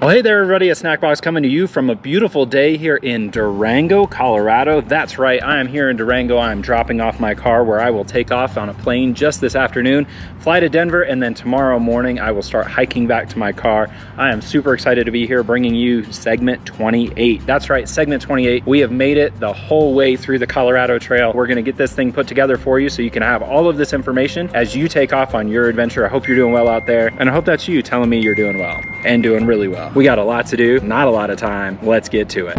Well, hey there everybody, a Snack Box coming to you from a beautiful day here in Durango, Colorado. That's right, I am here in Durango. I'm dropping off my car where I will take off on a plane just this afternoon, fly to Denver, and then tomorrow morning I will start hiking back to my car. I am super excited to be here bringing you segment 28. That's right, segment 28. We have made it the whole way through the Colorado Trail. We're gonna get this thing put together for you so you can have all of this information as you take off on your adventure. I hope you're doing well out there, and I hope that's you telling me you're doing well and doing really well. We got a lot to do, not a lot of time. Let's get to it.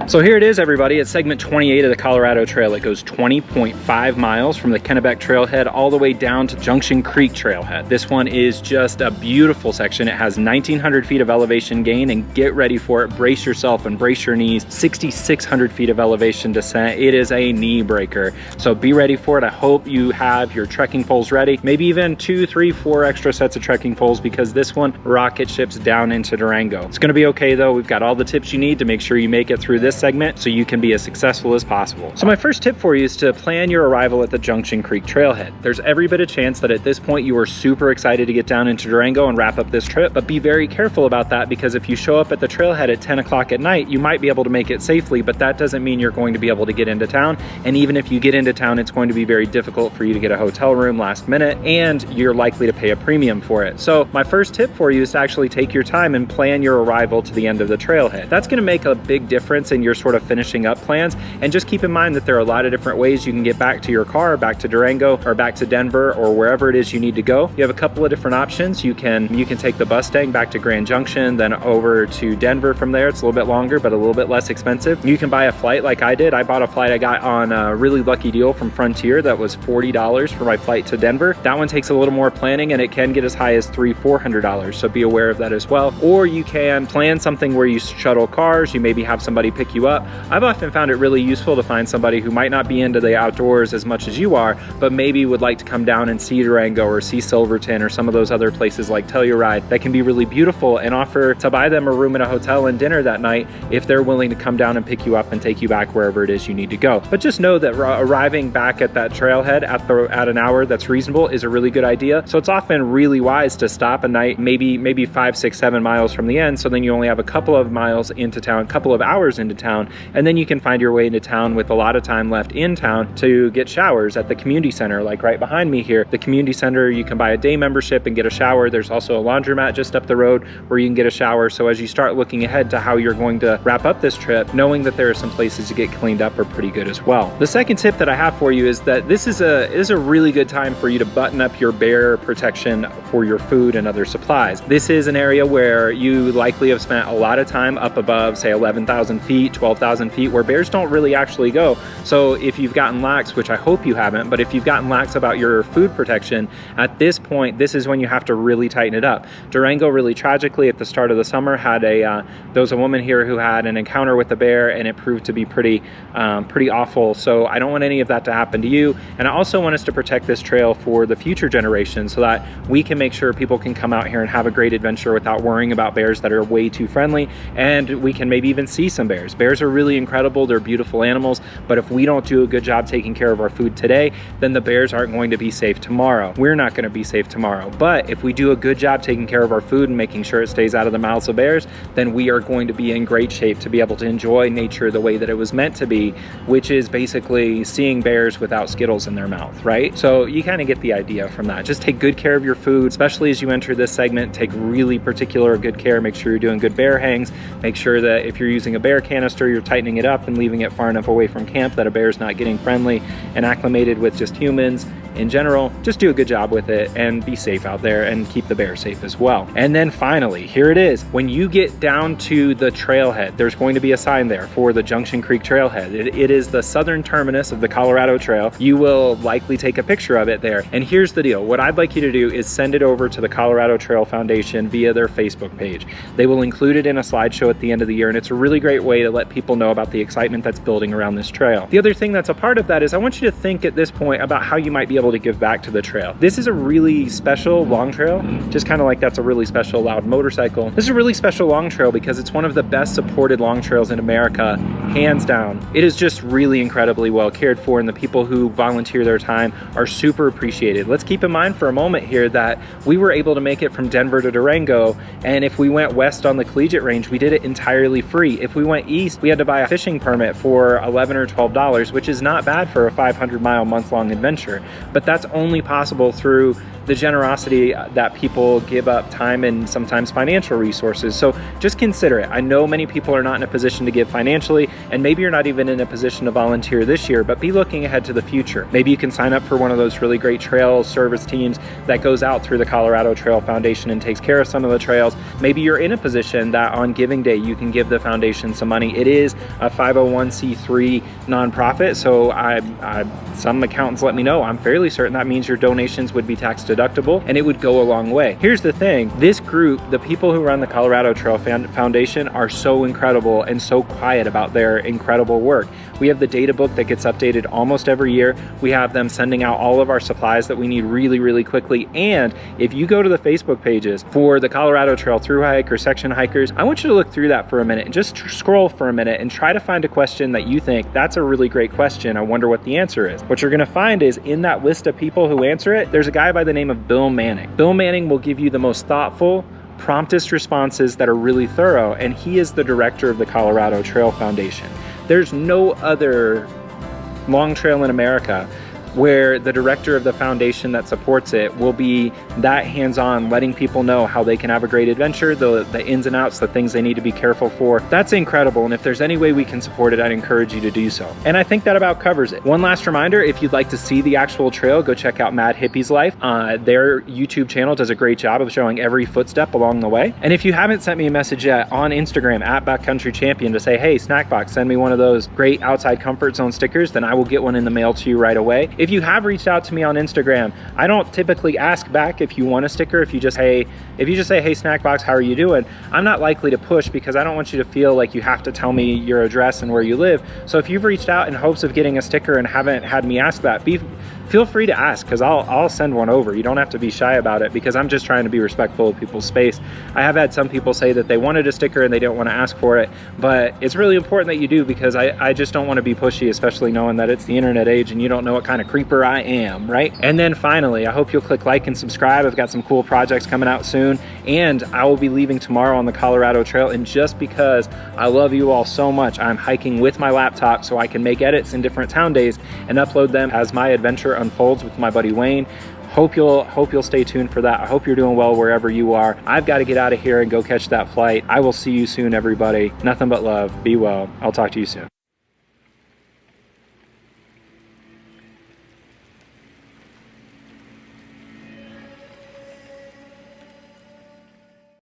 So here it is, everybody. It's segment 28 of the Colorado Trail. It goes 20.5 miles from the Kennebec Trailhead all the way down to Junction Creek Trailhead. This one is just a beautiful section. It has 1,900 feet of elevation gain, and get ready for it. Brace yourself and brace your knees. 6,600 feet of elevation descent. It is a knee breaker. So be ready for it. I hope you have your trekking poles ready. Maybe even 2, 3, 4 extra sets of trekking poles, because this one rocket ships down into Durango. It's gonna be okay though. We've got all the tips you need to make sure you make it through this segment so you can be as successful as possible. So my first tip for you is to plan your arrival at the Junction Creek Trailhead. There's every bit of chance that at this point you are super excited to get down into Durango and wrap up this trip, but be very careful about that, because if you show up at the trailhead at 10 o'clock at night, you might be able to make it safely, but that doesn't mean you're going to be able to get into town. And even if you get into town, it's going to be very difficult for you to get a hotel room last minute, and you're likely to pay a premium for it. So my first tip for you is to actually take your time and plan your arrival to the end of the trailhead. That's going to make a big difference in your sort of finishing up plans. And just keep in mind that there are a lot of different ways you can get back to your car, back to Durango, or back to Denver, or wherever it is you need to go. You have a couple of different options. You can take the Mustang back to Grand Junction, then over to Denver from there. It's a little bit longer, but a little bit less expensive. You can buy a flight like I did. I bought a flight I got on a really lucky deal from Frontier that was $40 for my flight to Denver. That one takes a little more planning, and it can get as high as $300-400, so be aware of that as well. Or you can plan something where you shuttle cars. You maybe have somebody pick you up. I've often found it really useful to find somebody who might not be into the outdoors as much as you are, but maybe would like to come down and see Durango or see Silverton or some of those other places like Telluride that can be really beautiful, and offer to buy them a room in a hotel and dinner that night if they're willing to come down and pick you up and take you back wherever it is you need to go. But just know that arriving back at that trailhead at an hour that's reasonable is a really good idea. So it's often really wise to stop a night, maybe 5, 6, 7 miles from the end, so then you only have a couple of miles into town, a couple of hours into town, and then you can find your way into town with a lot of time left in town to get showers at the community center, like right behind me here. The community center, you can buy a day membership and get a shower. There's also a laundromat just up the road where you can get a shower. So as you start looking ahead to how you're going to wrap up this trip, knowing that there are some places to get cleaned up are pretty good as well. The second tip that I have for you is that this is a really good time for you to button up your bear protection for your food and other supplies. This is an area where you likely have spent a lot of time up above, say, 11,000 feet, 12,000 feet, where bears don't really actually go. So if you've gotten lax, which I hope you haven't, but if you've gotten lax about your food protection, at this point, this is when you have to really tighten it up. Durango really tragically at the start of the summer had there was a woman here who had an encounter with a bear, and it proved to be pretty awful. So I don't want any of that to happen to you. And I also want us to protect this trail for the future generations so that we can make sure people can come out here and have a great adventure without worrying about bears that are way too friendly. And we can maybe even see some bears. Bears are really incredible. They're beautiful animals, but if we don't do a good job taking care of our food today, then the bears aren't going to be safe tomorrow. We're not going to be safe tomorrow. But if we do a good job taking care of our food and making sure it stays out of the mouths of bears, then we are going to be in great shape to be able to enjoy nature the way that it was meant to be, which is basically seeing bears without Skittles in their mouth, right? So you kind of get the idea from that. Just take good care of your food, especially as you enter this segment. Take really particular good care. Make sure you're doing good bear hangs. Make sure that if you're using a bear canister, you're tightening it up and leaving it far enough away from camp that a bear's not getting friendly and acclimated with just humans. In general, just do a good job with it and be safe out there and keep the bear safe as well. And then finally, here it is. When you get down to the trailhead, there's going to be a sign there for the Junction Creek Trailhead. It is the southern terminus of the Colorado Trail. You will likely take a picture of it there. And here's the deal. What I'd like you to do is send it over to the Colorado Trail Foundation via their Facebook page. They will include it in a slideshow at the end of the year, and it's a really great way to let people know about the excitement that's building around this trail. The other thing that's a part of that is I want you to think at this point about how you might be able able to give back to the trail. This is a really special long trail, just kind of like that's a really special loud motorcycle. This is a really special long trail because it's one of the best supported long trails in America, hands down. It is just really incredibly well cared for, and the people who volunteer their time are super appreciated. Let's keep in mind for a moment here that we were able to make it from Denver to Durango, and if we went west on the collegiate range, we did it entirely free. If we went east, we had to buy a fishing permit for $11 or $12, which is not bad for a 500-mile month-long adventure, but that's only possible through the generosity that people give up time and sometimes financial resources. So just consider it. I know many people are not in a position to give financially, and maybe you're not even in a position to volunteer this year, but be looking ahead to the future. Maybe you can sign up for one of those really great trail service teams that goes out through the Colorado Trail Foundation and takes care of some of the trails. Maybe you're in a position that on Giving Day, you can give the foundation some money. It is a 501c3 nonprofit, so some accountants let me know, I'm fairly certain that means your donations would be tax deductible, and it would go a long way. Here's the thing, this group, the people who run the Colorado Trail Foundation, are so incredible and so quiet about their incredible work. We have the data book that gets updated almost every year. We have them sending out all of our supplies that we need really, really quickly. And if you go to the Facebook pages for the Colorado Trail Thru Hike or Section Hikers, I want you to look through that for a minute and just scroll for a minute and try to find a question that you think, that's a really great question, I wonder what the answer is. What you're gonna find is in that list of people who answer it, there's a guy by the name of Bill Manning. Bill Manning will give you the most thoughtful, promptest responses that are really thorough, and he is the director of the Colorado Trail Foundation. There's no other long trail in America where the director of the foundation that supports it will be that hands-on, letting people know how they can have a great adventure, the ins and outs, the things they need to be careful for. That's incredible, and if there's any way we can support it, I'd encourage you to do so. And I think that about covers it. One last reminder, if you'd like to see the actual trail, go check out Mad Hippie's Life. Their YouTube channel does a great job of showing every footstep along the way. And if you haven't sent me a message yet on Instagram at Backcountry Champion to say, hey, Snackbox, send me one of those great outside comfort zone stickers, then I will get one in the mail to you right away. If you have reached out to me on Instagram, I don't typically ask back if you want a sticker. If you just say, hey Snackbox, how are you doing? I'm not likely to push because I don't want you to feel like you have to tell me your address and where you live. So if you've reached out in hopes of getting a sticker and haven't had me ask that, feel free to ask, because I'll send one over. You don't have to be shy about it, because I'm just trying to be respectful of people's space. I have had some people say that they wanted a sticker and they don't want to ask for it, but it's really important that you do, because I just don't want to be pushy, especially knowing that it's the internet age and you don't know what kind of creeper I am, right? And then finally, I hope you'll click like and subscribe. I've got some cool projects coming out soon, and I will be leaving tomorrow on the Colorado Trail, and just because I love you all so much, I'm hiking with my laptop so I can make edits in different town days and upload them as my adventure unfolds with my buddy Wayne. Hope you'll stay tuned for that. I hope you're doing well wherever you are. I've got to get out of here and go catch that flight. I will see you soon, everybody. Nothing but love. Be well. I'll talk to you soon.